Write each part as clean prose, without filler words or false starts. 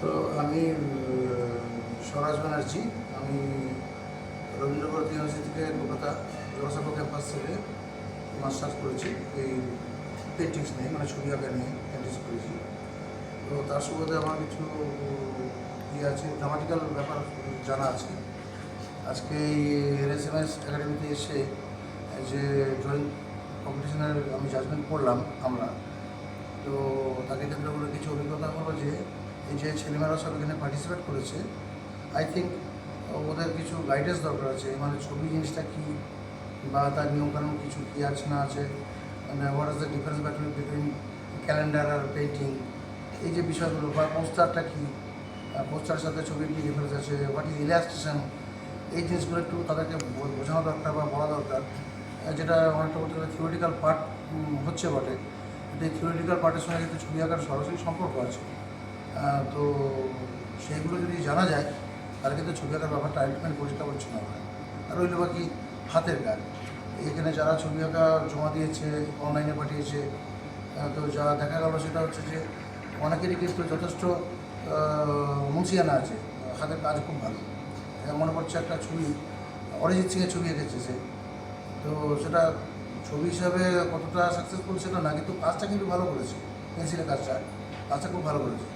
তো আমি স্বরাজ ব্যানার্জি। আমি রবীন্দ্রভারতী ইউনিভার্সিটি থেকে কলকাতা জোড়াসাঁকো ক্যাম্পাস থেকে মাস্টার্স করেছি এই পেন্টিংস নিয়ে, মানে ছবি আঁকা নিয়ে পেন্টিংস করেছি। তো তার সুবাদে আমার কিছু ইয়ে আছে, গ্রামাটিক্যাল ব্যাপার জানা আছে। আজকে এই এনএসএমএস একাডেমিতে এসে যে ড্রয়িং কম্পিটিশনের আমি জাজমেন্ট করলাম আমরা, তো তাকে কেন্দ্র করে কিছু অভিজ্ঞতা হলো যে এই যে ছেলেমেয়েরা সব এখানে পার্টিসিপেট করেছে, আই থিঙ্ক ওদের কিছু গাইডেন্স দরকার আছে, মানে ছবি জিনিসটা কী বা তার নিয়মকানুন কিছু কী আছে না আছে, মানে what is the difference between calendar আর পেন্টিং, এই যে বিষয়গুলো, বা পোস্টারটা কী, পোস্টারের সাথে ছবির কী ডিফারেন্স আছে, হোয়াট ইজ ইলাস্ট্রেশন, এই জিনিসগুলো একটু তাদেরকে বোঝানো দরকার বা বলা দরকার। যেটা অনেকটা বলতে গেলে থিওরিটিক্যাল পার্ট হচ্ছে বটে, কিন্তু এই থিওরিটিক্যাল পার্টের সঙ্গে কিন্তু ছবি আঁকার সরাসরি সম্পর্ক আছে। তো সেইগুলো যদি জানা যায় তাহলে কিন্তু ছবি আঁকার ব্যাপারটা আলটিমেট পরিষ্কার পরিচ্ছন্ন হয়। আর রইল বাকি হাতের কাজ। এখানে যারা ছবি আঁকা জমা দিয়েছে, অনলাইনে পাঠিয়েছে, তো যা দেখা গেল সেটা হচ্ছে যে অনেকেরই কিন্তু যথেষ্ট মুন্সিয়ানা আছে, হাতের কাজ খুব ভালো। মনে পড়ছে একটা ছবি, অরিজিৎ সিংয়ের ছবি এঁকেছে সে, তো সেটা ছবি হিসাবে কতটা সাকসেসফুল সেটা না, কিন্তু কাজটা কিন্তু ভালো করেছে, পেন্সিলের কাজটা খুব ভালো করেছে।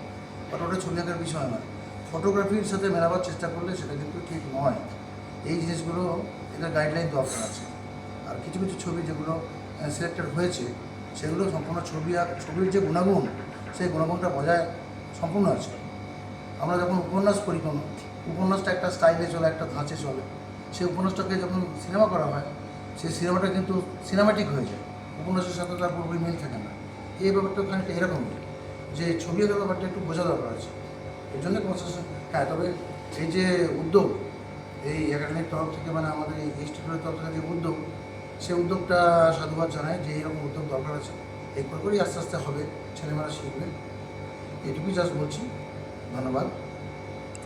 বাট ওটা ছবি আঁকার বিষয় নয়, ফটোগ্রাফির সাথে মেলাবার চেষ্টা করলে সেটা কিন্তু ঠিক নয়। এই জিনিসগুলো এটা গাইডলাইন দরকার আছে। আর কিছু কিছু ছবি যেগুলো সিলেক্টেড হয়েছে সেগুলো সম্পূর্ণ ছবির যে গুণাগুণ, সেই গুণাগুণটা বজায় সম্পূর্ণ আছে। আমরা যখন উপন্যাস পড়ি, কোনো উপন্যাসটা একটা স্টাইলে চলে, একটা ধাঁচে চলে, সেই উপন্যাসটাকে যখন সিনেমা করা হয় সেই সিনেমাটা কিন্তু সিনেমাটিক হয়ে যায়, উপন্যাসের সাথে তার পুরোপুরি মিল থাকে না। এই ব্যাপারটা খানিকটা এরকমই, যে ছবি আঁকার ব্যাপারটা একটু বোঝা দরকার আছে। এর জন্য কনসেশন, হ্যাঁ। তবে এই যে উদ্যোগ, এই একাডেমির তরফ থেকে, মানে আমাদের এই ইনস্টিটিউটের তরফ থেকে যে উদ্যোগ, সেই উদ্যোগটা সাধুবাদ জানায় যে এইরকম উদ্যোগ দরকার আছে। এই করেই আস্তে আস্তে হবে, ছেলেমেয়েরা শিখবে। এটুকুই জাস্ট বলছি। ধন্যবাদ।